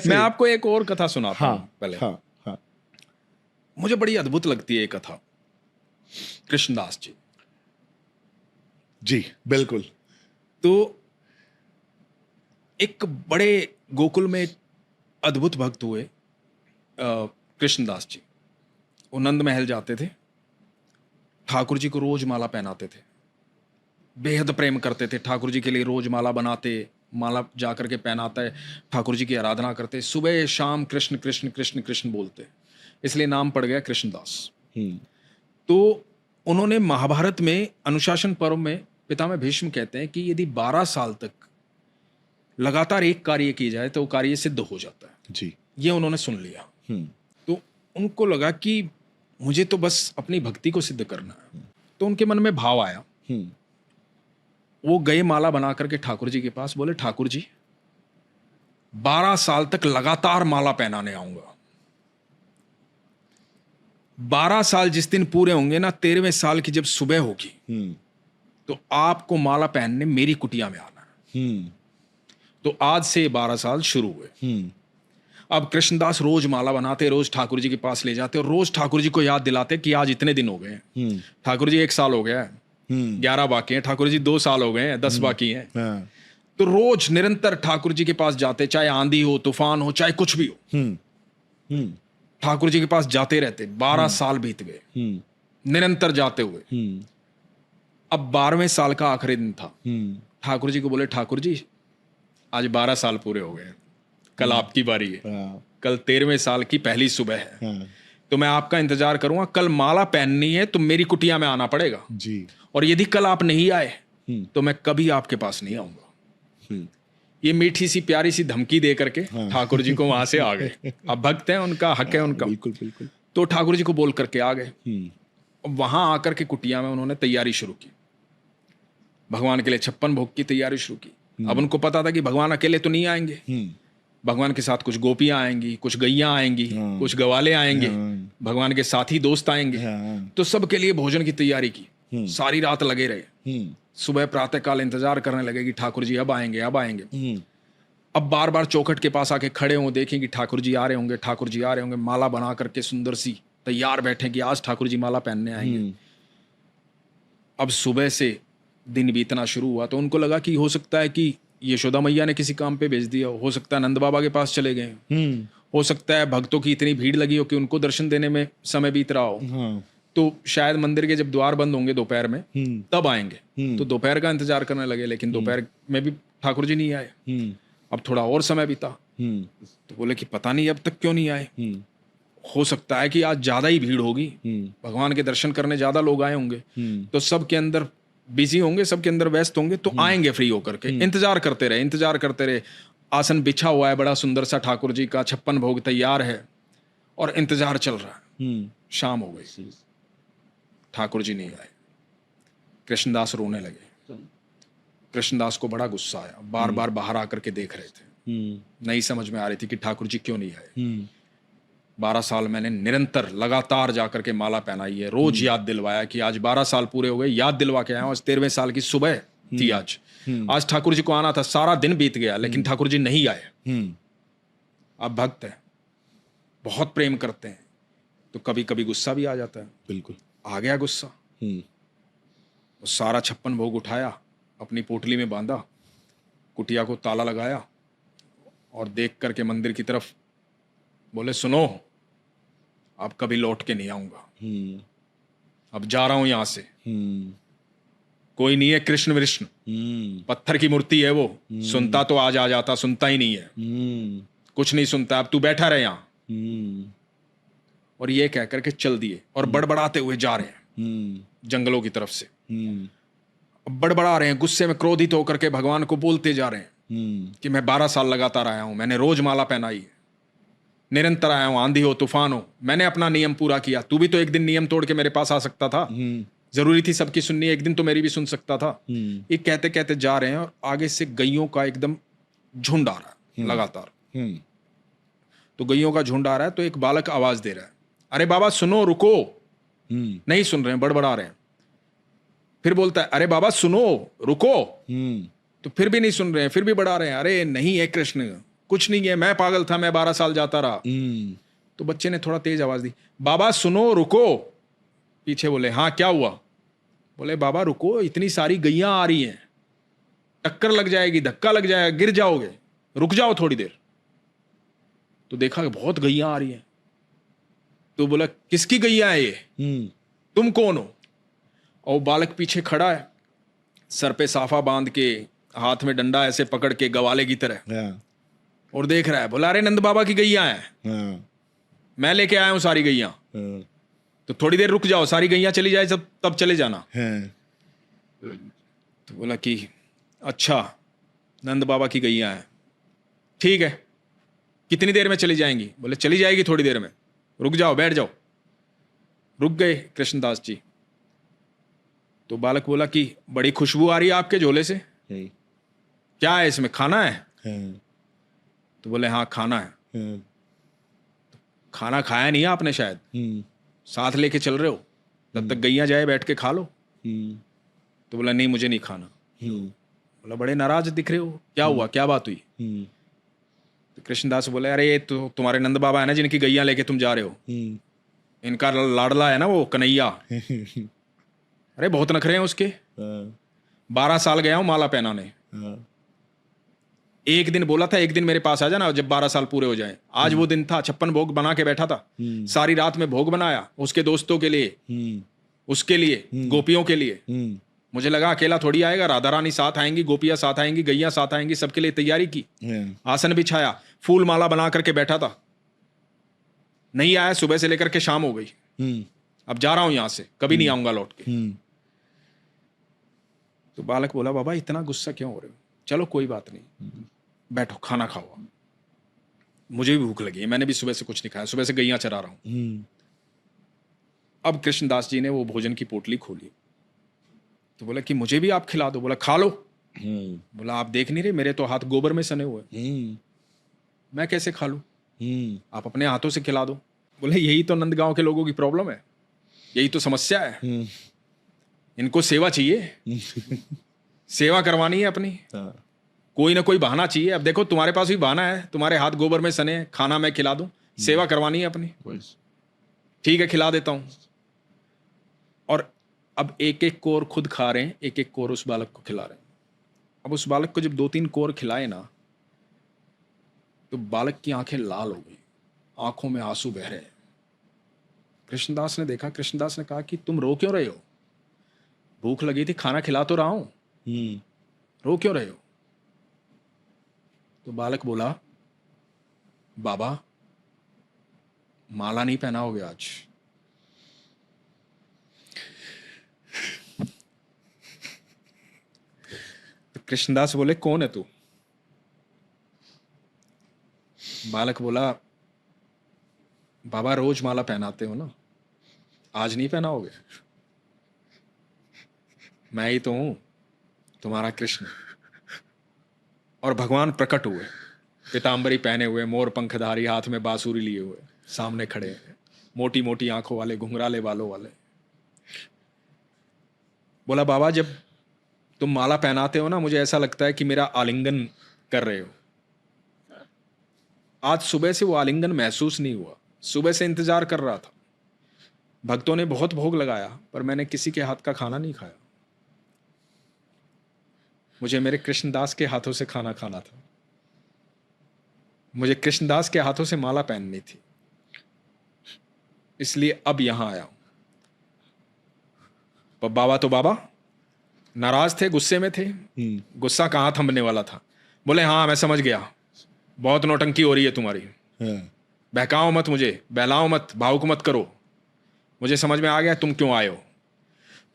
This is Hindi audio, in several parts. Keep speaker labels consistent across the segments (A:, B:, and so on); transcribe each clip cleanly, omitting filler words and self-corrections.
A: मैं आपको एक और कथा सुनाता हूँ पहले।
B: हाँ हाँ
A: मुझे बड़ी अद्भुत लगती है ये कथा, कृष्णदास जी।
B: जी बिल्कुल।
A: तो एक बड़े गोकुल में एक अद्भुत भक्त हुए कृष्णदास जी। वो नंद महल जाते थे, ठाकुर जी को रोज माला पहनाते थे, बेहद प्रेम करते थे ठाकुर जी के लिए। रोज माला बनाते, माला जा करके पहनाता है, ठाकुर जी की आराधना करते, सुबह शाम कृष्ण कृष्ण कृष्ण कृष्ण बोलते, इसलिए नाम पड़ गया कृष्णदास। तो उन्होंने महाभारत में अनुशासन पर्व में पितामह भीष्म कहते हैं कि यदि 12 साल तक लगातार एक कार्य की जाए तो वो कार्य सिद्ध हो जाता है।
B: जी।
A: ये उन्होंने सुन लिया। तो उनको लगा कि मुझे तो बस अपनी भक्ति को सिद्ध करना है। तो उनके मन में भाव आया, वो गए माला बना करके ठाकुर जी के पास, बोले ठाकुर जी 12 साल तक लगातार माला पहनाने आऊंगा। 12 साल जिस दिन पूरे होंगे ना, 13वें साल की जब सुबह होगी तो आपको माला पहनने मेरी कुटिया में आना है। तो आज से 12 साल शुरू हुए। अब कृष्णदास रोज माला बनाते, रोज ठाकुर जी के पास ले जाते और रोज ठाकुर जी को याद दिलाते कि आज इतने दिन हो गए हैं, ठाकुर जी 1 साल हो गया है, 11 बाकी हैं, ठाकुर जी 2 साल हो गए हैं, 10 बाकी हैं। तो रोज निरंतर ठाकुर जी के पास जाते, चाहे आंधी हो, तूफान हो, चाहे कुछ भी हो, ठाकुर जी के पास जाते रहते। 12 साल बीत गए निरंतर जाते हुए। अब 12वें साल का आखिरी दिन था। ठाकुर जी को बोले ठाकुर जी आज 12 साल पूरे हो गए, कल आपकी बारी है, कल 13वें साल की पहली सुबह है, तो मैं आपका इंतजार करूंगा। कल माला पहननी है तो मेरी कुटिया में आना पड़ेगा
B: जी।
A: और यदि कल आप नहीं आए तो मैं कभी आपके पास नहीं आऊंगा। ये मीठी सी प्यारी सी धमकी दे करके ठाकुर जी को वहां से आ गए। अब भक्त हैं, उनका हक है उनका।
B: बिल्कुल बिल्कुल।
A: तो ठाकुर जी को बोल करके आ गए। वहां आकर के कुटिया में उन्होंने तैयारी शुरू की, भगवान के लिए 56 भोग की तैयारी शुरू की। अब उनको पता था कि भगवान अकेले तो नहीं आएंगे, भगवान के साथ कुछ गोपियां आएंगी, कुछ गैया आएंगी, कुछ गवाले आएंगे, भगवान के साथी दोस्त आएंगे। तो सबके लिए भोजन की तैयारी की, सारी रात लगे रहे। सुबह प्रातः काल इंतजार करने लगे कि ठाकुर जी अब आएंगे अब आएंगे। अब बार बार चौखट के पास आके खड़े हों, देखें कि ठाकुर जी आ रहे होंगे, ठाकुर जी आ रहे होंगे। माला बना करके सुंदर सी तैयार बैठे कि आज ठाकुर जी माला पहनने आएंगे। अब सुबह से दिन बीतना शुरू हुआ तो उनको लगा कि हो सकता है कि यशोदा मैया ने किसी काम पे भेज दिया, हो सकता है नंद बाबा के पास चले गए, हो सकता है भक्तों की इतनी भीड़ लगी हो कि उनको दर्शन देने में समय बीत रहा हो। तो शायद मंदिर के जब द्वार बंद होंगे दोपहर में तब आएंगे। तो दोपहर का इंतजार करने लगे, लेकिन दोपहर में भी ठाकुर जी नहीं आए। अब थोड़ा और समय बीता तो बोले कि पता नहीं अब तक क्यों नहीं आए, हो सकता है कि आज ज्यादा ही भीड़ होगी, भगवान के दर्शन करने ज्यादा लोग आए होंगे, तो सबके अंदर बिजी होंगे, सबके अंदर व्यस्त होंगे, तो आएंगे फ्री होकर के। इंतजार करते रहे, इंतजार करते रहे। आसन बिछा हुआ है बड़ा सुंदर सा ठाकुर जी का, 56 भोग तैयार है और इंतजार चल रहा है। शाम हो गई, ठाकुर जी नहीं आए। कृष्णदास रोने लगे। कृष्णदास को बड़ा गुस्सा आया, बार बार बाहर आकर के देख रहे थे, नहीं समझ में आ रही थी कि ठाकुर जी क्यों नहीं आए। 12 साल मैंने निरंतर लगातार जाकर के माला पहनाई है, रोज याद दिलवाया कि आज 12 साल पूरे हो गए, याद दिलवा के आया हूं। आज 13वें साल की सुबह थी आज ठाकुर जी को आना था, सारा दिन बीत गया लेकिन ठाकुर जी नहीं आए। अब भक्त है, बहुत प्रेम करते हैं, तो कभी कभी गुस्सा भी आ जाता है।
B: बिल्कुल
A: आ गया गुस्सा। वो सारा 56 भोग उठाया, अपनी पोटली में बांधा, कुटिया को ताला लगाया और देख करके मंदिर की तरफ बोले सुनो, अब कभी लौट के नहीं आऊंगा, अब जा रहा हूं यहां से। कोई नहीं है कृष्ण विष्णु, पत्थर की मूर्ति है वो, सुनता तो आज आ जाता, सुनता ही नहीं है, कुछ नहीं सुनता, अब तू बैठा रहे यहां। और ये कह करके चल दिए और बड़बड़ाते हुए जा रहे हैं जंगलों की तरफ से। बड़बड़ा रहे हैं, गुस्से में क्रोधित होकर के भगवान को बोलते जा रहे हैं कि मैं 12 साल लगातार आया हूं, मैंने रोज माला पहनाई है, निरंतर आया हूं, आंधी हो तूफान हो, मैंने अपना नियम पूरा किया। तू भी तो एक दिन नियम तोड़ के मेरे पास आ सकता था, जरूरी थी सबकी सुननी, एक दिन तो मेरी भी सुन सकता था। ये कहते कहते जा रहे हैं और आगे से गैयों का एकदम झुंड आ रहा है लगातार। तो गैयों का झुंड आ रहा है तो एक बालक आवाज दे रहा है, अरे बाबा सुनो, रुको। नहीं सुन रहे हैं, बड़बड़ा रहे हैं। फिर बोलता है, अरे बाबा सुनो, रुको। तो फिर भी नहीं सुन रहे हैं, फिर भी बढ़ा रहे हैं, अरे नहीं है कृष्ण, कुछ नहीं है, मैं पागल था, मैं 12 साल जाता रहा। तो बच्चे ने थोड़ा तेज आवाज दी, बाबा सुनो, रुको। पीछे बोले, हाँ क्या हुआ? बोले, बाबा रुको, इतनी सारी गैया आ रही हैं, टक्कर लग जाएगी, धक्का लग जाएगा, गिर जाओगे, रुक जाओ थोड़ी देर। तो देखा कि बहुत गैया आ रही हैं। तो बोला, किसकी गैया है ये? तुम कौन हो? और बालक पीछे खड़ा है, सर पे साफा बांध के, हाथ में डंडा ऐसे पकड़ के गवाले की तरह, और देख रहा है। बोला, अरे नंद बाबा की गैया है, मैं लेके आया हूं सारी गैया, तो थोड़ी देर रुक जाओ, सारी गैया चली जाए तब चले जाना। तो बोला कि अच्छा, नंद बाबा की गैया है, ठीक है, कितनी देर में चली जाएंगी? बोले, चली जाएगी थोड़ी देर में, रुक जाओ, बैठ जाओ। रुक गए कृष्णदास जी। तो बालक बोला कि बड़ी खुशबू आ रही है आपके झोले से, क्या है इसमें, खाना है? तो बोले, हाँ खाना है। खाना खाया नहीं है आपने शायद, साथ लेके चल रहे हो, जब तक गैया जाए बैठ के खा लो। तो बोला, नहीं मुझे नहीं खाना। बोला, बड़े नाराज दिख रहे हो, क्या हुआ, क्या बात हुई? तो कृष्णदास बोले, अरे ये तो तुम्हारे नंद बाबा है ना, जिनकी गैया लेके तुम जा रहे हो, इनका लाडला है ना वो कन्हैया, अरे बहुत नखरे हैं उसके। 12 साल गया हूं माला पहनाने, एक दिन बोला था एक दिन मेरे पास आ जाना जब 12 साल पूरे हो जाएं। आज वो दिन था, 56 भोग बना के बैठा था, सारी रात में भोग बनाया उसके दोस्तों के लिए, उसके लिए, गोपियों के लिए। मुझे लगा अकेला थोड़ी आएगा, राधा रानी साथ आएंगी, गोपियां साथ आएंगी, गैया साथ आएंगी, सबके लिए तैयारी की, आसन बिछाया, फूल माला बना करके बैठा था। नहीं आया, सुबह से लेकर के शाम हो गई, अब जा रहा हूं यहां से, कभी नहीं आऊंगा लौट के। तो बालक बोला, बाबा इतना गुस्सा क्यों हो रहे हो, चलो कोई बात नहीं, बैठो खाना खाओ। मुझे भी भूख लगी है, मैंने भी सुबह से कुछ नहीं खाया, सुबह से गैया चरा रहा हूं। अब कृष्णदास जी ने वो भोजन की पोटली खोली, तो बोला कि मुझे भी आप खिला दो। बोला, खा लो। बोला, आप देख नहीं रहे मेरे तो हाथ गोबर में सने हुए, मैं कैसे खा लूं, आप अपने हाथों से खिला दो। बोले, यही तो नंदगांव के लोगों की प्रॉब्लम है, यही तो समस्या है, इनको सेवा चाहिए, सेवा करवानी है अपनी, कोई ना कोई बहाना चाहिए। अब देखो तुम्हारे पास भी बहाना है, तुम्हारे हाथ गोबर में सने, खाना मैं खिला दूं, सेवा करवानी है अपनी, ठीक है खिला देता हूं। और अब एक एक कोर खुद खा रहे हैं, एक एक कोर उस बालक को खिला रहे हैं। अब उस बालक को जब 2-3 कोर खिलाए ना, तो बालक की आंखें लाल हो गई, आंखों में आंसू बह रहे हैं। कृष्णदास ने देखा, कृष्णदास ने कहा कि तुम रो क्यों रहे हो, भूख लगी थी, खाना खिला तो रहा हूं, रो क्यों रहे हो? तो बालक बोला, बाबा माला नहीं पहनाओगे आज? तो कृष्णदास बोले, कौन है तू? बालक बोला, बाबा रोज माला पहनाते हो ना, आज नहीं पहनाओगे? मैं ही तो हूं, तुम्हारा कृष्ण। और भगवान प्रकट हुए, पीतांबरी पहने हुए, मोर पंखधारी, हाथ में बांसुरी लिए हुए, सामने खड़े हैं, मोटी मोटी आंखों वाले, घुंघराले बालों वाले। बोला, बाबा जब तुम माला पहनाते हो ना, मुझे ऐसा लगता है कि मेरा आलिंगन कर रहे हो। आज सुबह से वो आलिंगन महसूस नहीं हुआ, सुबह से इंतजार कर रहा था, भक्तों ने बहुत भोग लगाया पर मैंने किसी के हाथ का खाना नहीं खाया, मुझे मेरे कृष्णदास के हाथों से खाना खाना था, मुझे कृष्णदास के हाथों से माला पहननी थी, इसलिए अब यहां आया हूं। पर बाबा तो बाबा नाराज थे, गुस्से में थे, गुस्सा कहां थमने वाला था। बोले, हाँ मैं समझ गया, बहुत नौटंकी हो रही है तुम्हारी, बहकाओ मत मुझे, बहलाओ मत, भावुक मत करो, मुझे समझ में आ गया तुम क्यों आए हो।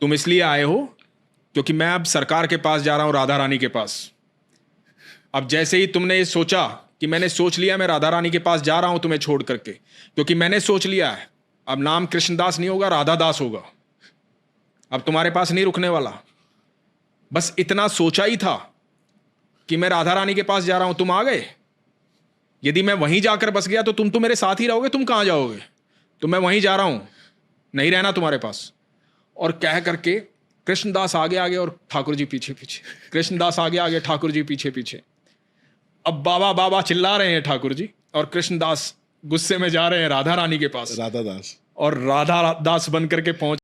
A: तुम इसलिए आए हो क्योंकि मैं अब सरकार के पास जा रहा हूं, राधा रानी के पास। अब जैसे ही तुमने ये सोचा कि मैंने सोच लिया मैं राधा रानी के पास जा रहा हूं तुम्हें छोड़ करके, क्योंकि मैंने सोच लिया है अब नाम कृष्णदास नहीं होगा, राधा दास होगा, अब तुम्हारे पास नहीं रुकने वाला। बस इतना सोचा ही था कि मैं राधा रानी के पास जा रहा हूं, तुम आ गए। यदि मैं वहीं जाकर बस गया तो तुम तो मेरे साथ ही रहोगे, तुम कहां जाओगे? तो मैं वहीं जा रहा हूं, नहीं रहना तुम्हारे पास। और कह करके कृष्णदास आगे आगे और ठाकुर जी पीछे पीछे, कृष्णदास आगे आगे, ठाकुर जी पीछे पीछे। अब बाबा बाबा चिल्ला रहे हैं ठाकुर जी, और कृष्णदास गुस्से में जा रहे हैं राधा रानी के पास,
B: राधा दास,
A: और राधा दास बन करके पहुंच